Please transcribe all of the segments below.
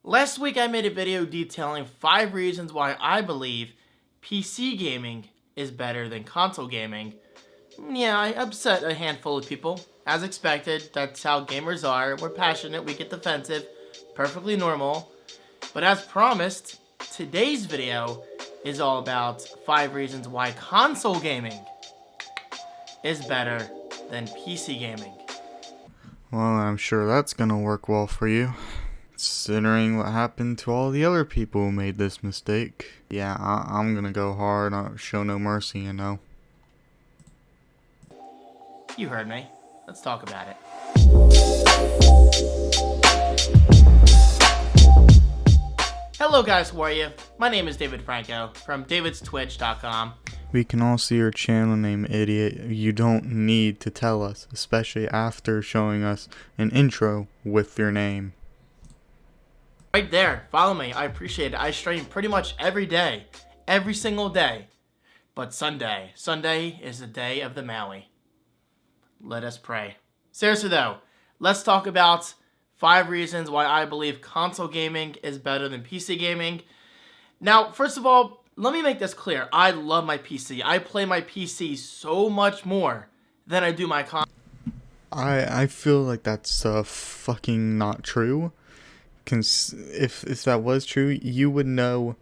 Last week I made a video detailing 5 reasons why I believe PC gaming is better than console gaming. Yeah, I upset a handful of people. As expected, that's how gamers are. We're passionate, we get defensive, perfectly normal. But as promised, today's video is all about 5 reasons why console gaming is better than PC gaming. Well, I'm sure that's gonna work well for you, considering what happened to all the other people who made this mistake. Yeah, I'm gonna go hard, show no mercy, you know. You heard me. Let's talk about it. Hello guys, how are you? My name is David Franco from davidstwitch.com. We can all see your channel name, idiot. You don't need to tell us, especially after showing us an intro with your name. Right there, follow me, I appreciate it. I stream pretty much every day, every single day. But Sunday is the day of the Maui. Let us pray. Seriously though, let's talk about 5 reasons why I believe console gaming is better than PC gaming. Now, first of all, let me make this clear. I love my PC. I play my PC so much more than I do my console. I feel like that's fucking not true. If that was true, you would know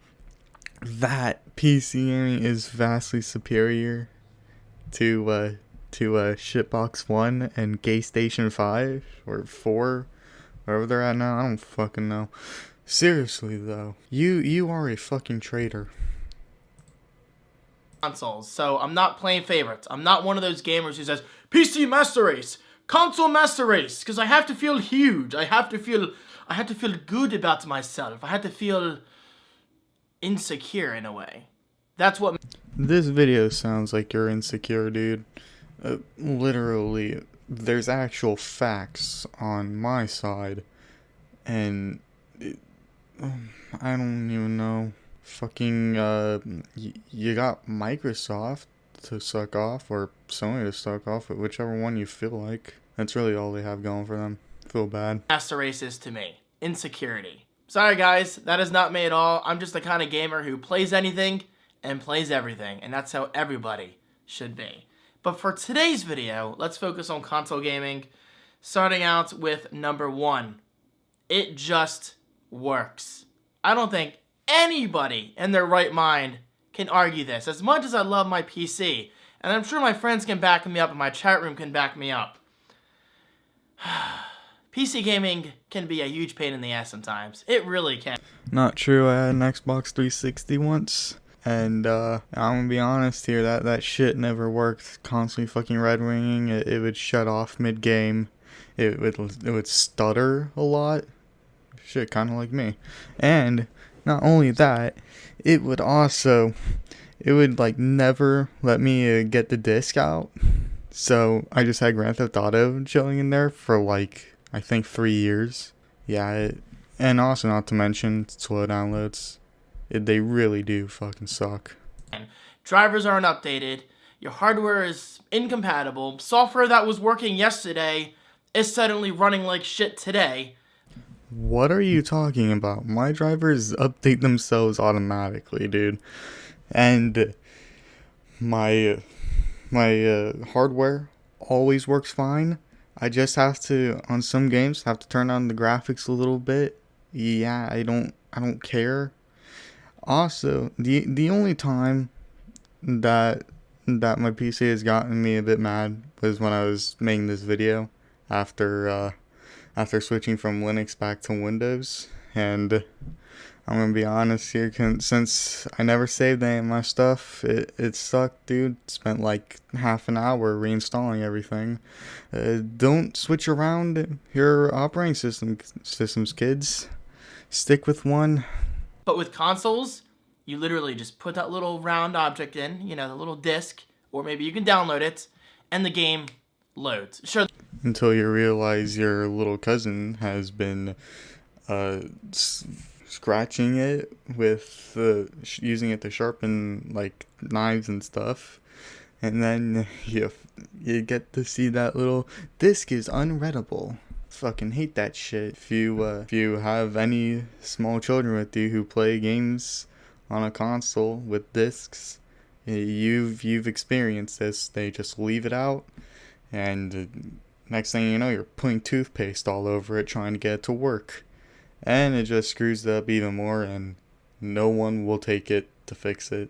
that PC gaming is vastly superior to Shitbox 1 and Gaystation 5 or 4, wherever they're at now. I don't fucking know. Seriously though, you are a fucking traitor. Consoles, so I'm not playing favorites. I'm not one of those gamers who says PC Master Race, console Master Race, because I have to feel huge. I have to feel good about myself. I have to feel insecure in a way. That's what. This video sounds like you're insecure, dude. Literally, there's actual facts on my side, and I don't even know. Fucking, you got Microsoft to suck off, or Sony to suck off, whichever one you feel like. That's really all they have going for them. Feel bad. Master Race is to me. Insecurity. Sorry guys, that is not me at all. I'm just the kind of gamer who plays anything and plays everything, and that's how everybody should be. But for today's video, let's focus on console gaming, starting out with number 1. It just works. I don't think anybody in their right mind can argue this. As much as I love my PC, and I'm sure my friends can back me up and my chat room can back me up, PC gaming can be a huge pain in the ass sometimes. It really can. Not true. I had an Xbox 360 once, and I'm gonna be honest here, that shit never worked. Constantly fucking red ringing. It would shut off mid-game. It would stutter a lot. Shit, kind of like me. And not only that, it would like never let me get the disc out. So I just had Grand Theft Auto chilling in there for like, I think 3 years. Yeah, and also not to mention slow downloads. They really do fucking suck. Drivers aren't updated. Your hardware is incompatible. Software that was working yesterday is suddenly running like shit today. What are you talking about? My drivers update themselves automatically, dude. And my hardware always works fine. I just have to, on some games, have to turn on the graphics a little bit. Yeah, I don't care. Also, the only time that my PC has gotten me a bit mad was when I was making this video after switching from Linux back to Windows. And I'm gonna be honest here, since I never saved any of my stuff, it sucked, dude. Spent like half an hour reinstalling everything. Don't switch around your operating systems, kids. Stick with one. But with consoles, you literally just put that little round object in, you know, the little disc, or maybe you can download it, and the game loads. Sure. Until you realize your little cousin has been scratching it with using it to sharpen like knives and stuff, and then you get to see that little disc is unreadable. Fucking hate that shit. If you have any small children with you who play games on a console with discs, you've experienced this. They just leave it out, and next thing you know, you're putting toothpaste all over it trying to get it to work, and it just screws it up even more, and no one will take it to fix it.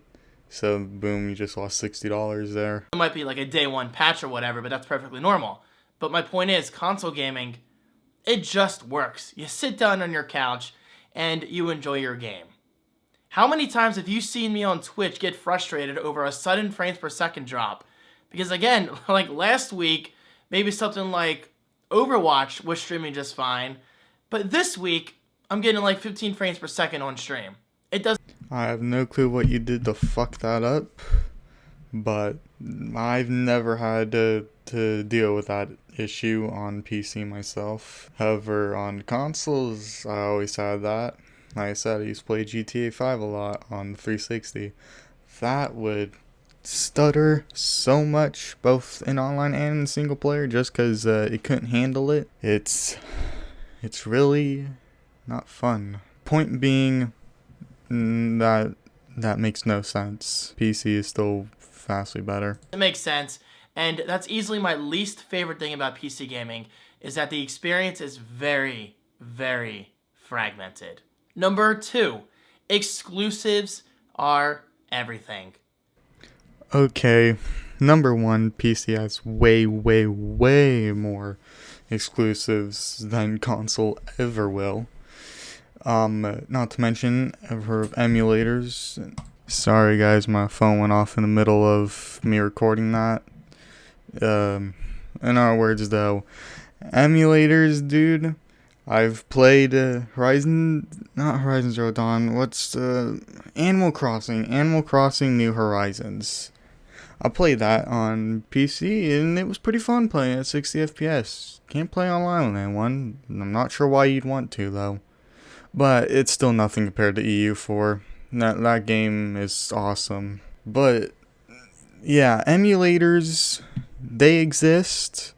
So boom, you just lost $60 there. It might be like a day one patch or whatever, but that's perfectly normal. But my point is, console gaming, it just works. You sit down on your couch and you enjoy your game. How many times have you seen me on Twitch get frustrated over a sudden frames per second drop? Because again, like last week, maybe something like Overwatch was streaming just fine, but this week, I'm getting like 15 frames per second on stream. It does. I have no clue what you did to fuck that up, but I've never had to deal with that issue on PC myself. However, on consoles, I always had that. Like I said, I used to play GTA 5 a lot on the 360. That would stutter so much, both in online and in single player, just because it couldn't handle it. It's really not fun. Point being, that makes no sense. PC is still vastly better. It makes sense, and that's easily my least favorite thing about PC gaming, is that the experience is very, very fragmented. Number 2, exclusives are everything. Okay, number 1, PC has way, way, way more exclusives than console ever will. Not to mention, I've heard of emulators. Sorry guys, my phone went off in the middle of me recording that. In our words though, emulators, dude. I've played not Horizon Zero Dawn, Animal Crossing New Horizons. I played that on PC and it was pretty fun playing at 60 FPS. Can't play online with anyone. I'm not sure why you'd want to though. But it's still nothing compared to EU4. That game is awesome. But yeah, emulators, they exist.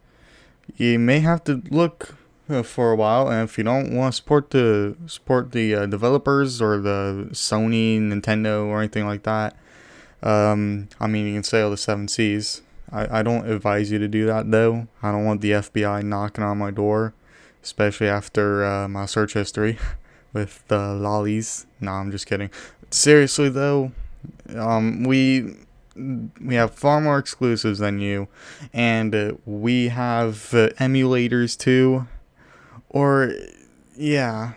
You may have to look for a while, and if you don't want to support the developers or the Sony, Nintendo, or anything like that, I mean, you can say all the 7 Cs. I don't advise you to do that though. I don't want the FBI knocking on my door, especially after my search history with lollies. No, I'm just kidding. Seriously though, we have far more exclusives than you, and we have emulators too. Or, yeah,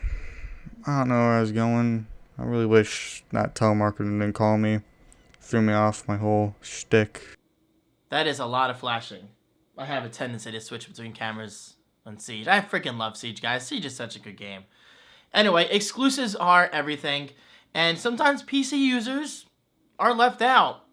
I don't know where I was going. I really wish that telemarketer didn't call me. Threw me off my whole shtick. That is a lot of flashing. I have a tendency to switch between cameras on Siege. I freaking love Siege, guys. Siege is such a good game. Anyway, exclusives are everything, and sometimes PC users are left out.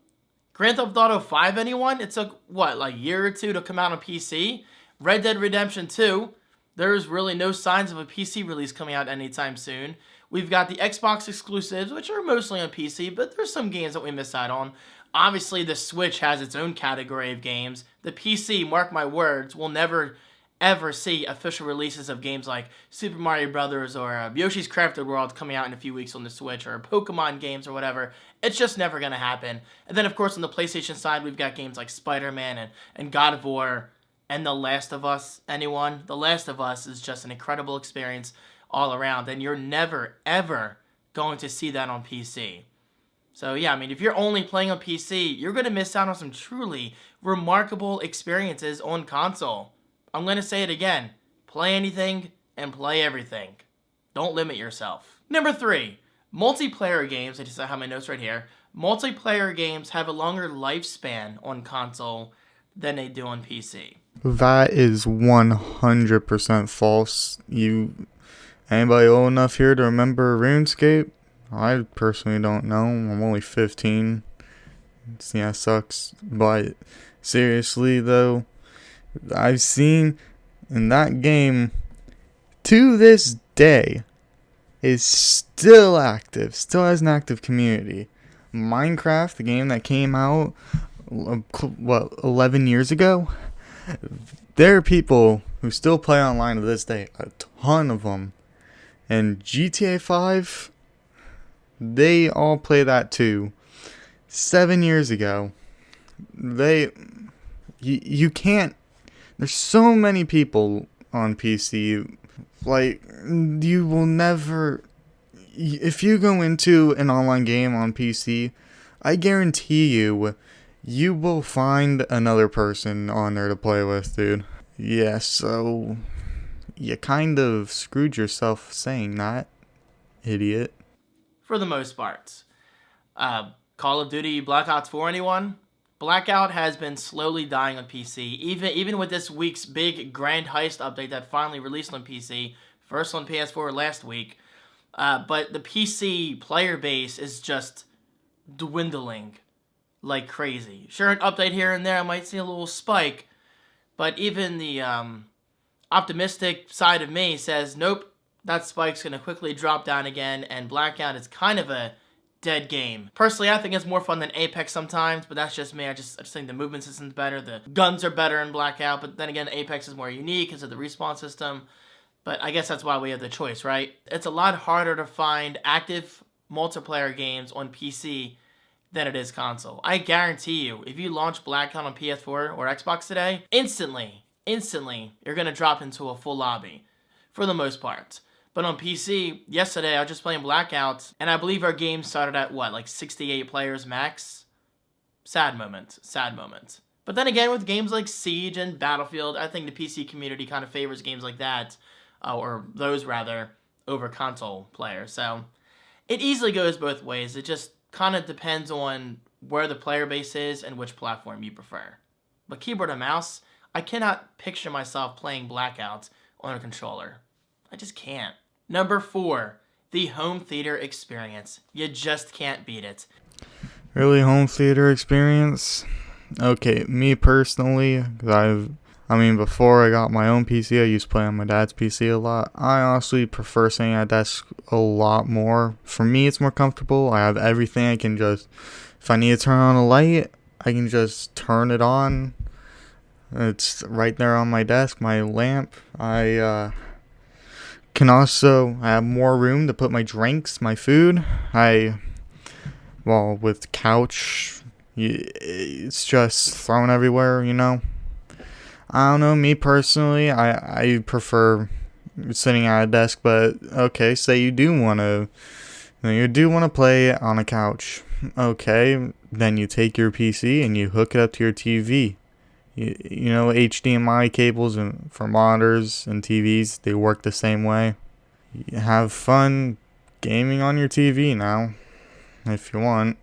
Grand Theft Auto 5, anyone? It took, what, like a year or two to come out on PC? Red Dead Redemption 2, there's really no signs of a PC release coming out anytime soon. We've got the Xbox exclusives, which are mostly on PC, but there's some games that we miss out on. Obviously, the Switch has its own category of games. The PC, mark my words, will never ever see official releases of games like Super Mario Brothers or Yoshi's Crafted World coming out in a few weeks on the Switch, or Pokemon games or whatever. It's just never going to happen. And then, of course, on the PlayStation side, we've got games like Spider-Man and God of War and The Last of Us. Anyone? The Last of Us is just an incredible experience all around, and you're never, ever going to see that on PC. So yeah, I mean, if you're only playing on PC, you're going to miss out on some truly remarkable experiences on console. I'm going to say it again. Play anything and play everything. Don't limit yourself. Number 3, multiplayer games. I just have my notes right here. Multiplayer games have a longer lifespan on console than they do on PC. That is 100% false. Anybody old enough here to remember RuneScape? I personally don't know. I'm only 15. Yeah, it sucks. But seriously though, I've seen in that game to this day is still active, still has an active community. Minecraft, the game that came out 11 years ago, there are people who still play online to this day. A ton of them. And GTA 5, they all play that too. 7 years ago, you can't. There's so many people on PC. Like, you will never. If you go into an online game on PC, I guarantee you will find another person on there to play with, dude. Yeah, so you kind of screwed yourself saying that, idiot. For the most part. Call of Duty Black Ops 4, anyone? Blackout has been slowly dying on PC, even with this week's big Grand Heist update that finally released on PC, first on PS4 last week. But the PC player base is just dwindling like crazy. Sure, an update here and there, I might see a little spike, but even the optimistic side of me says, nope, that spike's going to quickly drop down again, and Blackout is kind of a dead game. Personally, I think it's more fun than Apex sometimes, but that's just me. I just think the movement system's better, the guns are better in Blackout, but then again, Apex is more unique because of the respawn system. But I guess that's why we have the choice, right? It's a lot harder to find active multiplayer games on PC than it is console. I guarantee you, if you launch Blackout on PS4 or Xbox today, instantly, you're going to drop into a full lobby, for the most part. But on PC, yesterday I was just playing Blackout, and I believe our game started at, what, like 68 players max? Sad moment. But then again, with games like Siege and Battlefield, I think the PC community kind of favors games like that, or those rather, over console players. So it easily goes both ways. It just kind of depends on where the player base is and which platform you prefer. But keyboard and mouse, I cannot picture myself playing Blackout on a controller. I just can't. Number 4, the home theater experience. You just can't beat it. Really, home theater experience? Okay, me personally, before I got my own PC, I used to play on my dad's PC a lot. I honestly prefer sitting at desk a lot more. For me, it's more comfortable. I have everything. I can just, if I need to turn on a light, I can just turn it on. It's right there on my desk, my lamp. I have more room to put my drinks, my food. With couch, it's just thrown everywhere, you know. I don't know, me personally, I prefer sitting at a desk, but okay, say you do want to play on a couch. Okay, then you take your PC and you hook it up to your TV. You know, HDMI cables and for monitors and TVs, they work the same way. You have fun gaming on your TV now, if you want.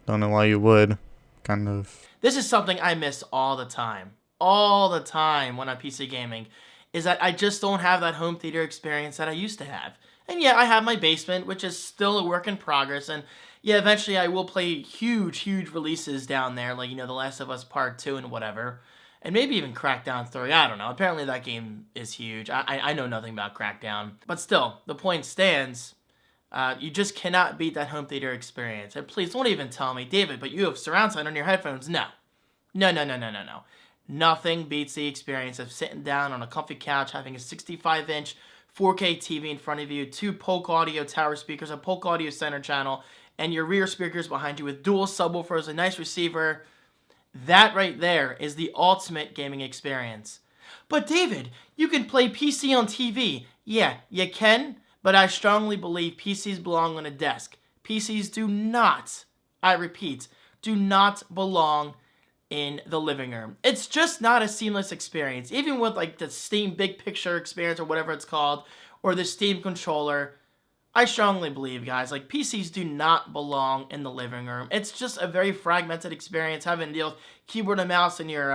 Don't know why you would, kind of. This is something I miss all the time when I'm PC gaming, is that I just don't have that home theater experience that I used to have. And yeah, I have my basement, which is still a work in progress, and yeah, eventually I will play huge releases down there, like, you know, The Last of Us Part 2 and whatever, and maybe even Crackdown 3, I don't know. Apparently that game is huge. I know nothing about Crackdown, but still, the point stands. You just cannot beat that home theater experience. And please don't even tell me, David, but you have surround sound on your headphones. No. Nothing beats the experience of sitting down on a comfy couch, having a 65-inch 4K TV in front of you, 2 Polk Audio tower speakers, a Polk Audio center channel, and your rear speakers behind you with dual subwoofers, a nice receiver. That right there is the ultimate gaming experience. But David, you can play PC on TV. Yeah, you can, but I strongly believe PCs belong on a desk. PCs do not, I repeat, do not belong in the living room. It's just not a seamless experience. Even with like the Steam Big Picture experience or whatever it's called, or the Steam controller, I strongly believe, guys, like PCs do not belong in the living room. It's just a very fragmented experience, having to deal with keyboard and mouse in your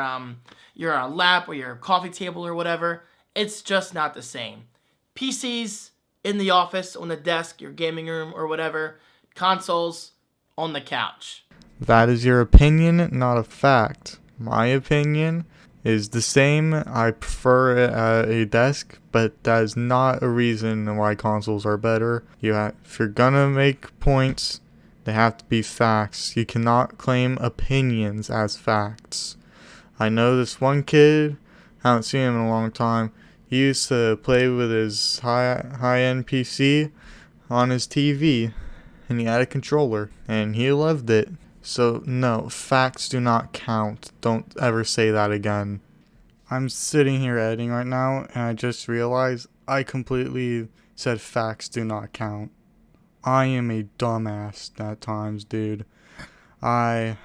lap or your coffee table or whatever. It's just not the same. PCs in the office, on the desk, your gaming room or whatever. Consoles on the couch. That is your opinion, not a fact. My opinion is the same. I prefer it at a desk, but that is not a reason why consoles are better. If you're gonna make points, they have to be facts. You cannot claim opinions as facts. I know this one kid, I haven't seen him in a long time. He used to play with his high-end PC on his TV, and he had a controller, and he loved it. So no, facts do not count. Don't ever say that again. I'm sitting here editing right now, and I just realized I completely said facts do not count. I am a dumbass at times, dude. I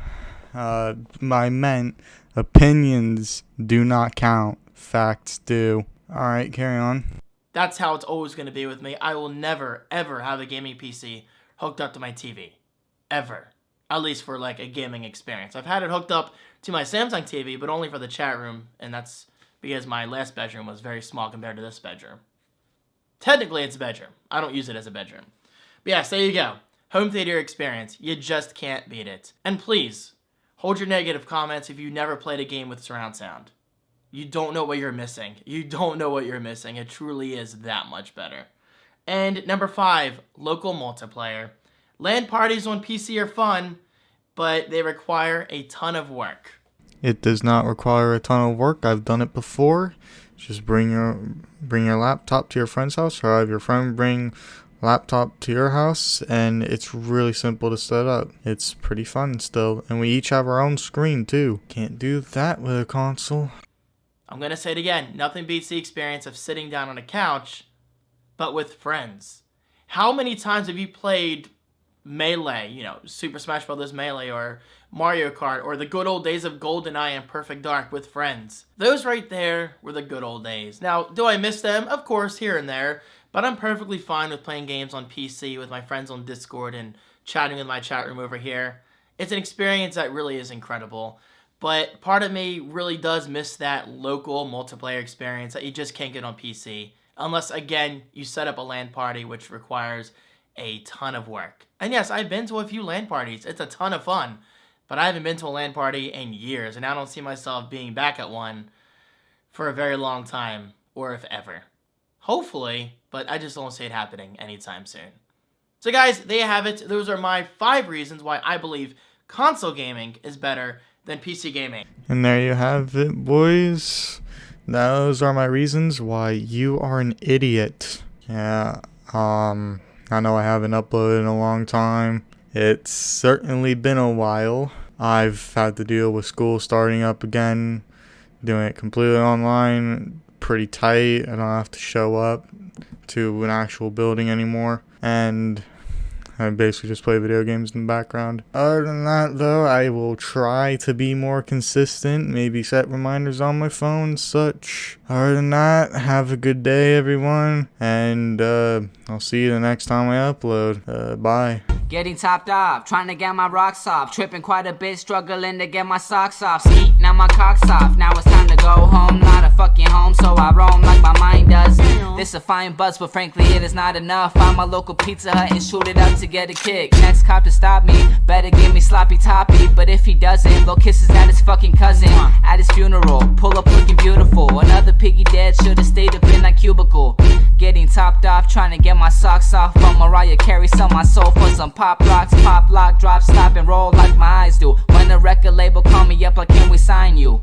meant opinions do not count. Facts do. Alright, carry on. That's how it's always going to be with me. I will never, ever have a gaming PC hooked up to my TV. Ever. At least for like a gaming experience. I've had it hooked up to my Samsung TV, but only for the chat room, and that's because my last bedroom was very small compared to this bedroom. Technically, it's a bedroom. I don't use it as a bedroom. But yes, there you go. Home theater experience. You just can't beat it. And please, hold your negative comments if you never played a game with surround sound. You don't know what you're missing. You don't know what you're missing. It truly is that much better. And number 5, local multiplayer. LAN parties on PC are fun, but they require a ton of work. It does not require a ton of work. I've done it before. Just bring your laptop to your friend's house, or have your friend bring laptop to your house, and it's really simple to set up. It's pretty fun still, and we each have our own screen too. Can't do that with a console. I'm going to say it again. Nothing beats the experience of sitting down on a couch, but with friends. How many times have you played Melee, Super Smash Bros. Melee, or Mario Kart, or the good old days of GoldenEye and Perfect Dark with friends? Those right there were the good old days. Now, do I miss them? Of course, here and there, but I'm perfectly fine with playing games on PC with my friends on Discord and chatting with my chat room over here. It's an experience that really is incredible. But part of me really does miss that local multiplayer experience that you just can't get on PC. Unless, again, you set up a LAN party, which requires a ton of work. And yes, I've been to a few LAN parties. It's a ton of fun. But I haven't been to a LAN party in years, and I don't see myself being back at one for a very long time, or if ever. Hopefully, but I just don't see it happening anytime soon. So guys, there you have it. Those are my 5 reasons why I believe console gaming is better than PC gaming. And there you have it, boys. Those are my reasons why you are an idiot. Yeah, I know I haven't uploaded in a long time. It's certainly been a while. I've had to deal with school starting up again, doing it completely online, pretty tight. I don't have to show up to an actual building anymore. And I basically just play video games in the background. Other than that, though, I will try to be more consistent. Maybe set reminders on my phone, such. Other than that, have a good day, everyone. And I'll see you the next time I upload. Bye. Getting topped off, trying to get my rocks off. Tripping quite a bit, struggling to get my socks off. Skeet, now my cock's off. Now it's time to go home. Not a fucking home, so I roam like my mind does. This a fine buzz, but frankly it is not enough. Find my local Pizza Hut and shoot it up to get a kick. Next cop to stop me, better give me sloppy toppy. But if he doesn't, blow kisses at his fucking cousin. At his funeral, pull up looking beautiful. Another piggy dead, should've stayed up in that cubicle. Getting topped off, trying to get my socks off. But Mariah Carey sell my soul for some pop rocks. Pop lock, drop, stop and roll like my eyes do. When the record label call me up like, can we sign you?